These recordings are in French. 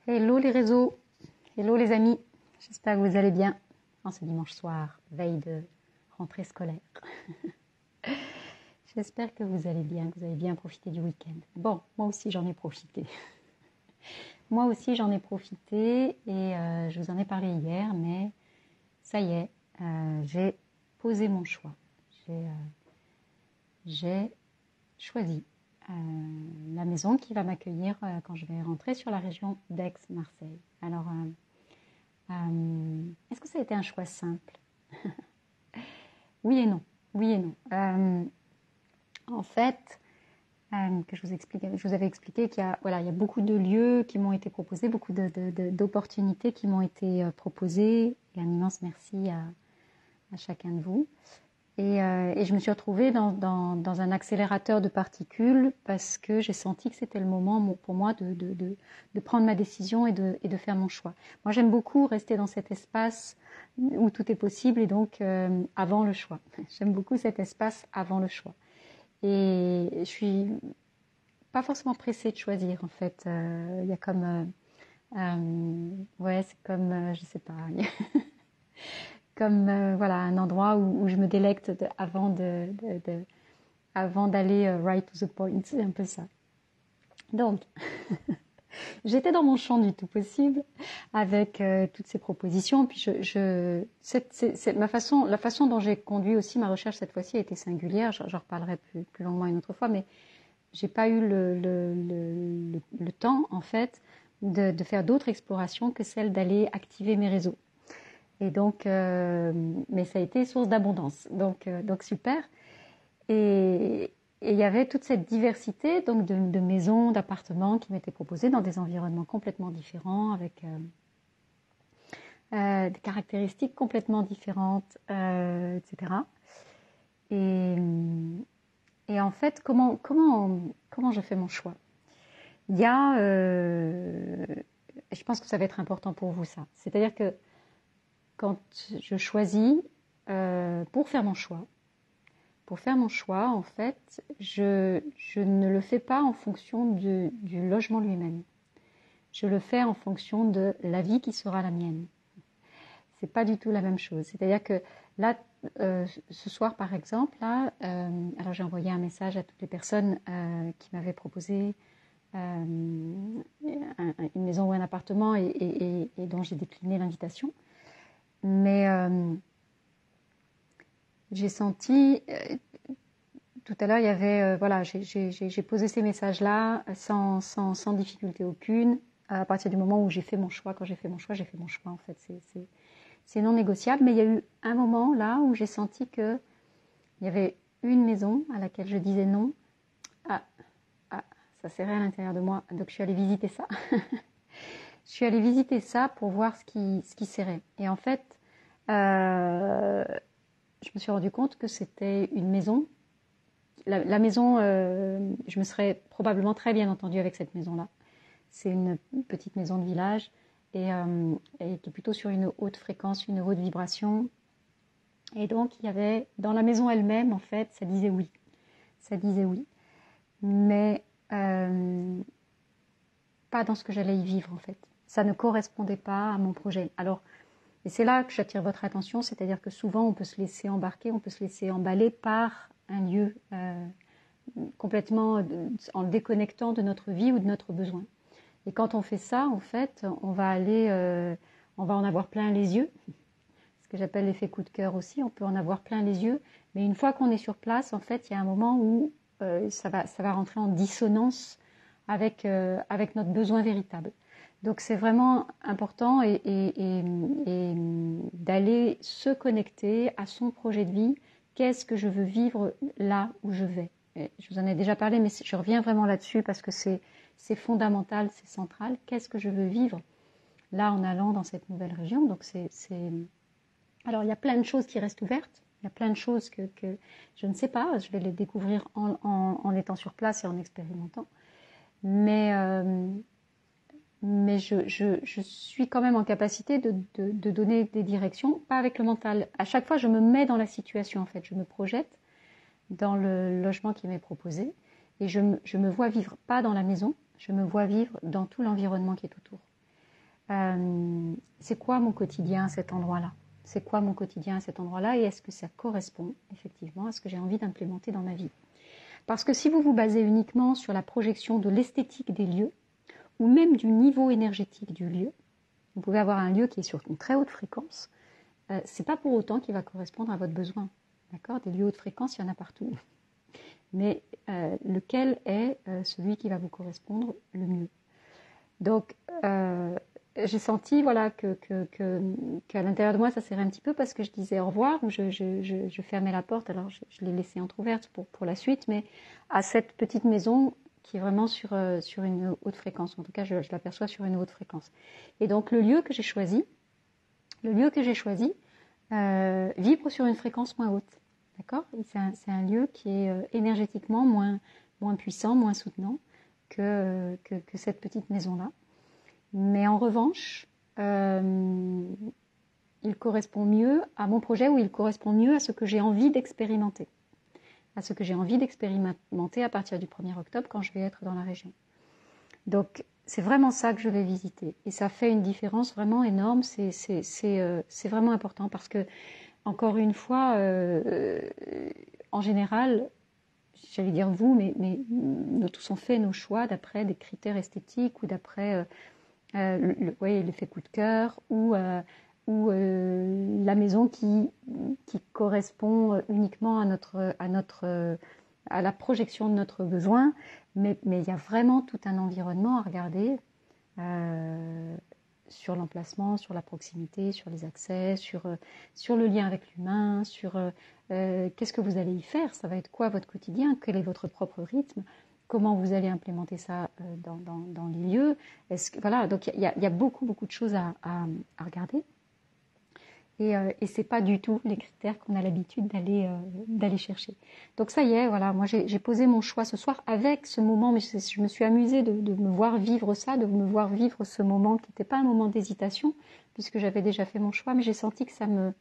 Hello les réseaux, hello les amis, j'espère que vous allez bien en ce dimanche soir, veille de rentrée scolaire. J'espère que vous allez bien, que vous avez bien profité du week-end. Bon, moi aussi j'en ai profité. Moi aussi j'en ai profité et je vous en ai parlé hier, mais ça y est, j'ai posé mon choix. J'ai choisi la maison qui va m'accueillir quand je vais rentrer sur la région d'Aix-Marseille. Alors, est-ce que ça a été un choix simple? Oui et non. Oui et non. En fait, que je vous avais expliqué qu'il y a, voilà, il y a beaucoup de lieux qui m'ont été proposés, beaucoup d'opportunités qui m'ont été proposées. Et un immense merci à chacun de vous. Et je me suis retrouvée dans un accélérateur de particules parce que j'ai senti que c'était le moment pour moi de prendre ma décision et de faire mon choix. Moi, j'aime beaucoup rester dans cet espace où tout est possible et donc avant le choix. J'aime beaucoup cet espace avant le choix. Et je suis pas forcément pressée de choisir en fait. Il y a comme... ouais, c'est comme... je sais pas... comme voilà, un endroit où je me délecte avant d'aller right to the point, c'est un peu ça. Donc, j'étais dans mon champ du tout possible avec toutes ces propositions. Puis la façon dont j'ai conduit aussi ma recherche cette fois-ci a été singulière. J'en reparlerai plus longuement une autre fois, mais j'ai pas eu le temps en fait de faire d'autres explorations que celle d'aller activer mes réseaux. Et donc, mais ça a été source d'abondance, donc super. Et il y avait toute cette diversité donc de maisons, d'appartements qui m'étaient proposés dans des environnements complètement différents, avec des caractéristiques complètement différentes, etc. Et en fait, comment je fais mon choix? Il y a, je pense que ça va être important pour vous ça. C'est-à-dire que quand je choisis pour faire mon choix, en fait, je ne le fais pas en fonction du logement lui-même. Je le fais en fonction de la vie qui sera la mienne. C'est pas du tout la même chose. C'est-à-dire que là, ce soir par exemple, là, alors j'ai envoyé un message à toutes les personnes qui m'avaient proposé une maison ou un appartement et dont j'ai décliné l'invitation. Mais j'ai senti, tout à l'heure, il y avait, voilà, j'ai posé ces messages-là sans difficulté aucune. À partir du moment où j'ai fait mon choix, quand j'ai fait mon choix, en fait. C'est non négociable. Mais il y a eu un moment là où j'ai senti qu'il y avait une maison à laquelle je disais non. Ah, ça serrait à l'intérieur de moi. Donc je suis allée visiter ça. Je suis allée visiter ça pour voir ce qui serrait. Et en fait, je me suis rendu compte que c'était une maison. La maison, je me serais probablement très bien entendue avec cette maison-là. C'est une petite maison de village et qui est plutôt sur une haute fréquence, une haute vibration. Et donc, il y avait, dans la maison elle-même, en fait, ça disait oui. Ça disait oui. Mais pas dans ce que j'allais y vivre, en fait. Ça ne correspondait pas à mon projet. Alors, et c'est là que j'attire votre attention, c'est-à-dire que souvent, on peut se laisser embarquer, on peut se laisser emballer par un lieu complètement en le déconnectant de notre vie ou de notre besoin. Et quand on fait ça, en fait, on va en avoir plein les yeux, ce que j'appelle l'effet coup de cœur aussi, on peut en avoir plein les yeux, mais une fois qu'on est sur place, en fait, il y a un moment où ça va rentrer en dissonance avec notre besoin véritable. Donc c'est vraiment important et d'aller se connecter à son projet de vie. Qu'est-ce que je veux vivre là où je vais? Et je vous en ai déjà parlé, mais je reviens vraiment là-dessus parce que c'est fondamental, c'est central. Qu'est-ce que je veux vivre là en allant dans cette nouvelle région? Donc alors il y a plein de choses qui restent ouvertes. Il y a plein de choses que je ne sais pas. Je vais les découvrir en étant sur place et en expérimentant. Mais je suis quand même en capacité de donner des directions, pas avec le mental. À chaque fois, je me mets dans la situation, en fait. Je me projette dans le logement qui m'est proposé et je me vois vivre, pas dans la maison, je me vois vivre dans tout l'environnement qui est autour. c'est quoi mon quotidien à cet endroit-là? C'est quoi mon quotidien à cet endroit-là et est-ce que ça correspond effectivement à ce que j'ai envie d'implémenter dans ma vie? Parce que si vous vous basez uniquement sur la projection de l'esthétique des lieux ou même du niveau énergétique du lieu, vous pouvez avoir un lieu qui est sur une très haute fréquence, c'est pas pour autant qu'il va correspondre à votre besoin. D'accord? Des lieux haute fréquence, il y en a partout. Mais lequel est celui qui va vous correspondre le mieux? Donc, j'ai senti voilà, qu'à l'intérieur de moi, ça serrait un petit peu parce que je disais au revoir, ou je fermais la porte, alors je l'ai laissée entrouverte pour la suite, mais à cette petite maison qui est vraiment sur une haute fréquence. En tout cas, je l'aperçois sur une haute fréquence. Et donc, le lieu que j'ai choisi vibre sur une fréquence moins haute. D'accord? C'est un lieu qui est énergétiquement moins puissant, moins soutenant que cette petite maison-là. Mais en revanche, il correspond mieux à mon projet, ou il correspond mieux à ce que j'ai envie d'expérimenter. À ce que j'ai envie d'expérimenter à partir du 1er octobre quand je vais être dans la région. Donc, c'est vraiment ça que je vais visiter. Et ça fait une différence vraiment énorme. C'est vraiment important parce que, encore une fois, en général, j'allais dire vous, mais nous tous on fait nos choix d'après des critères esthétiques ou d'après l'effet coup de cœur ou la maison qui correspond uniquement à la projection de notre besoin, mais il y a vraiment tout un environnement à regarder sur l'emplacement, sur la proximité, sur les accès, sur le lien avec l'humain, sur qu'est-ce que vous allez y faire, ça va être quoi votre quotidien, quel est votre propre rythme, comment vous allez implémenter ça dans les lieux. Voilà, donc il y a beaucoup de choses à regarder. Et c'est pas du tout les critères qu'on a l'habitude d'aller chercher. Donc ça y est, voilà, moi j'ai posé mon choix ce soir avec ce moment, mais je me suis amusée de me voir vivre ça, de me voir vivre ce moment qui n'était pas un moment d'hésitation, puisque j'avais déjà fait mon choix, mais j'ai senti que ça me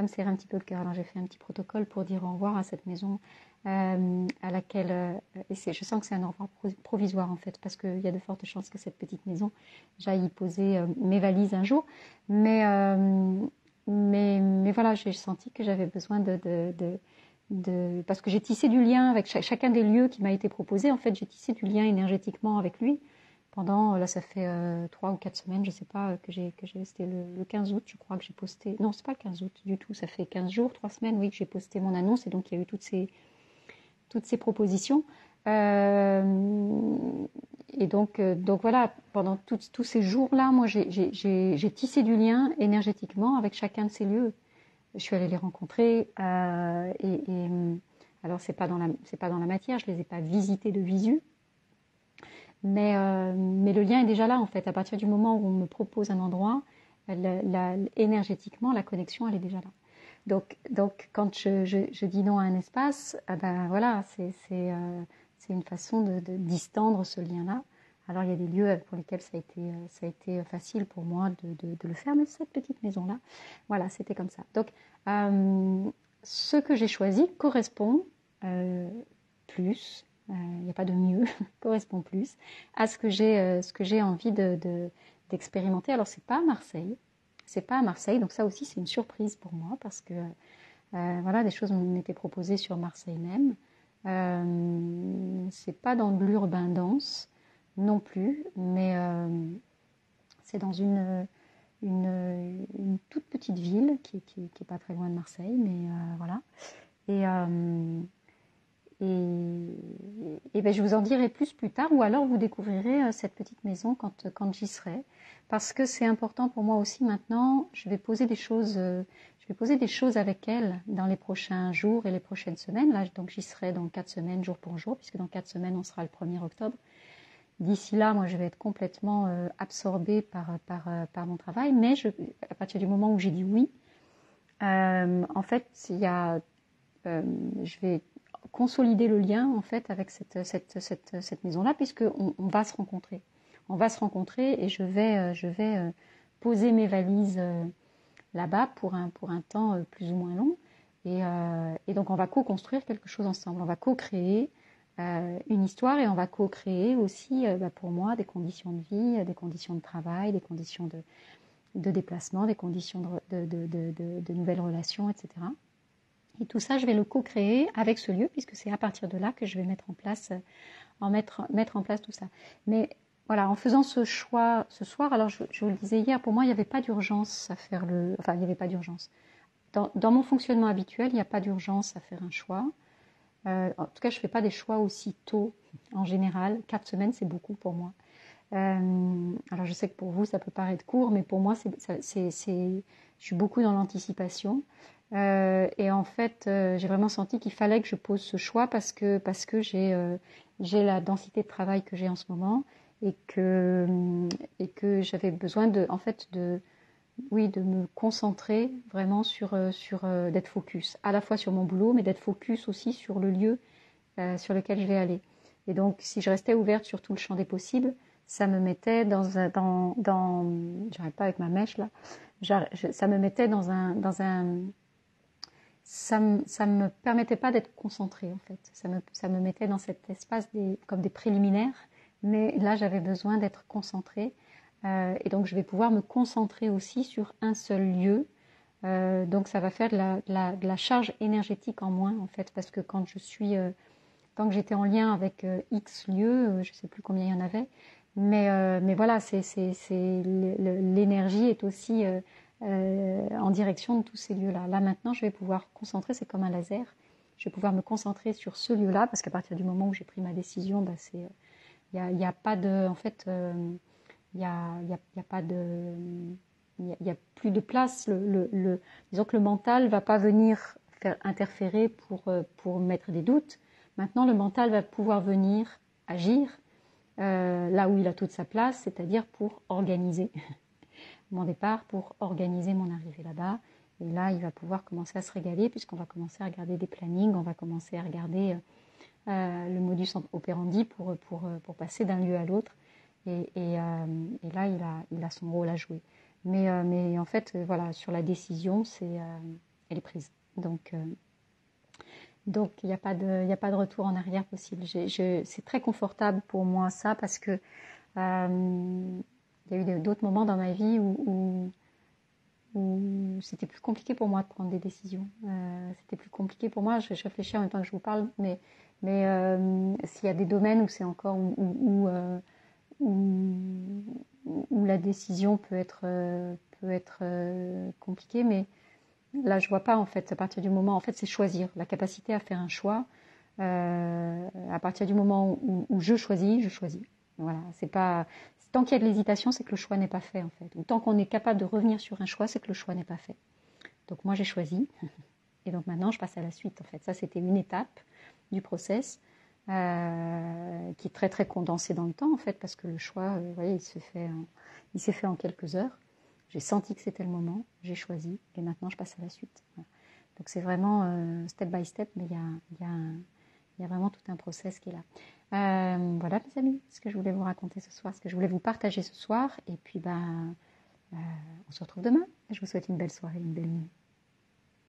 serrait un petit peu le cœur. Alors j'ai fait un petit protocole pour dire au revoir à cette maison à laquelle, je sens que c'est un au revoir provisoire en fait, parce qu'il y a de fortes chances que cette petite maison, j'aille y poser mes valises un jour, mais voilà, j'ai senti que j'avais besoin parce que j'ai tissé du lien avec chacun des lieux qui m'a été proposé. En fait, j'ai tissé du lien énergétiquement avec lui pendant, là, ça fait 3 ou 4 semaines, je sais pas, c'était le 15 août, je crois que j'ai posté. Non, c'est pas le 15 août du tout, ça fait 15 jours, 3 semaines, oui, que j'ai posté mon annonce, et donc il y a eu toutes ces propositions. Et donc voilà, pendant tous ces jours-là, moi, j'ai tissé du lien énergétiquement avec chacun de ces lieux. Je suis allée les rencontrer, alors c'est pas dans la matière, je les ai pas visités de visu, mais le lien est déjà là en fait. À partir du moment où on me propose un endroit, énergétiquement, la connexion, elle est déjà là. Donc quand je dis non à un espace, ben voilà, c'est une façon de distendre ce lien-là. Alors il y a des lieux pour lesquels ça a été facile pour moi de le faire, mais cette petite maison-là, voilà, c'était comme ça. Donc ce que j'ai choisi correspond plus, il n'y a pas de mieux, correspond plus à ce que j'ai envie d'expérimenter. Alors c'est pas à Marseille. C'est pas à Marseille, donc ça aussi c'est une surprise pour moi parce que voilà, des choses m'étaient proposées sur Marseille même. C'est pas dans de l'urbain dense non plus, mais c'est dans une toute petite ville qui est pas très loin de Marseille, mais voilà. Et ben je vous en dirai plus tard, ou alors vous découvrirez cette petite maison quand j'y serai, parce que c'est important pour moi aussi maintenant. Je vais poser des choses avec elle dans les prochains jours et les prochaines semaines. Là, donc j'y serai dans 4 semaines, jour pour jour, puisque dans 4 semaines on sera le 1er octobre. D'ici là, moi je vais être complètement absorbée par mon travail, mais à partir du moment où j'ai dit oui, en fait je vais consolider le lien en fait avec cette maison-là, puisque on va se rencontrer. On va se rencontrer et je vais poser mes valises là-bas pour un temps plus ou moins long. Et donc on va co-construire quelque chose ensemble. On va co-créer une histoire et on va co-créer aussi pour moi des conditions de vie, des conditions de travail, des conditions de déplacement, des conditions de nouvelles relations, etc. Et tout ça, je vais le co-créer avec ce lieu puisque c'est à partir de là que je vais mettre en place tout ça. Mais voilà, en faisant ce choix ce soir, alors je vous le disais hier, pour moi, il n'y avait pas d'urgence à faire Enfin, il n'y avait pas d'urgence. Dans mon fonctionnement habituel, il n'y a pas d'urgence à faire un choix. En tout cas, je ne fais pas des choix aussi tôt en général. 4 semaines, c'est beaucoup pour moi. Alors, je sais que pour vous, ça peut paraître court, mais pour moi, je suis beaucoup dans l'anticipation. Et en fait, j'ai vraiment senti qu'il fallait que je pose ce choix parce que j'ai la densité de travail que j'ai en ce moment et que j'avais besoin de me concentrer vraiment sur d'être focus, à la fois sur mon boulot, mais d'être focus aussi sur le lieu sur lequel je vais aller. Et donc, si je restais ouverte sur tout le champ des possibles, ça me mettait j'arrête pas avec ma mèche là, ça me mettait ça me permettait pas d'être concentrée en fait. Ça me mettait dans cet espace comme des préliminaires, mais là j'avais besoin d'être concentrée. Et donc je vais pouvoir me concentrer aussi sur un seul lieu. Donc ça va faire de la charge énergétique en moins en fait, parce que quand que j'étais en lien avec X lieux, je ne sais plus combien il y en avait, mais voilà, l'énergie est aussi en direction de tous ces lieux-là. Là maintenant, je vais pouvoir concentrer, c'est comme un laser, je vais pouvoir me concentrer sur ce lieu-là, parce qu'à partir du moment où j'ai pris ma décision, il y a pas de, en fait, il y a pas de, il y a plus de place. Disons que le mental va pas venir faire interférer pour mettre des doutes. Maintenant, le mental va pouvoir venir agir là où il a toute sa place, c'est-à-dire pour organiser mon départ, pour organiser mon arrivée là-bas. Et là, il va pouvoir commencer à se régaler puisqu'on va commencer à regarder des plannings, on va commencer à regarder le modus operandi pour passer d'un lieu à l'autre. Et là, il a son rôle à jouer. Mais en fait, voilà, sur la décision, elle est prise. Donc il n'y a pas de retour en arrière possible. C'est très confortable pour moi ça parce que il y a eu d'autres moments dans ma vie où c'était plus compliqué pour moi de prendre des décisions. C'était plus compliqué pour moi. Je réfléchis en même temps que je vous parle, mais s'il y a des domaines où c'est encore où la décision peut être compliquée, mais là, je vois pas en fait. À partir du moment, en fait, c'est choisir, la capacité à faire un choix. À partir du moment où je choisis. Voilà, c'est pas tant qu'il y a de l'hésitation, c'est que le choix n'est pas fait en fait. Ou tant qu'on est capable de revenir sur un choix, c'est que le choix n'est pas fait. Donc moi, j'ai choisi, et donc maintenant, je passe à la suite en fait. Ça, c'était une étape du process qui est très très condensée dans le temps en fait, parce que le choix, vous voyez, il s'est fait en quelques heures. J'ai senti que c'était le moment, j'ai choisi, et maintenant je passe à la suite. Voilà. Donc c'est vraiment step by step, mais il y a vraiment tout un process qui est là. Voilà mes amis, ce que je voulais vous raconter ce soir, ce que je voulais vous partager ce soir, et puis on se retrouve demain. Je vous souhaite une belle soirée, une belle nuit.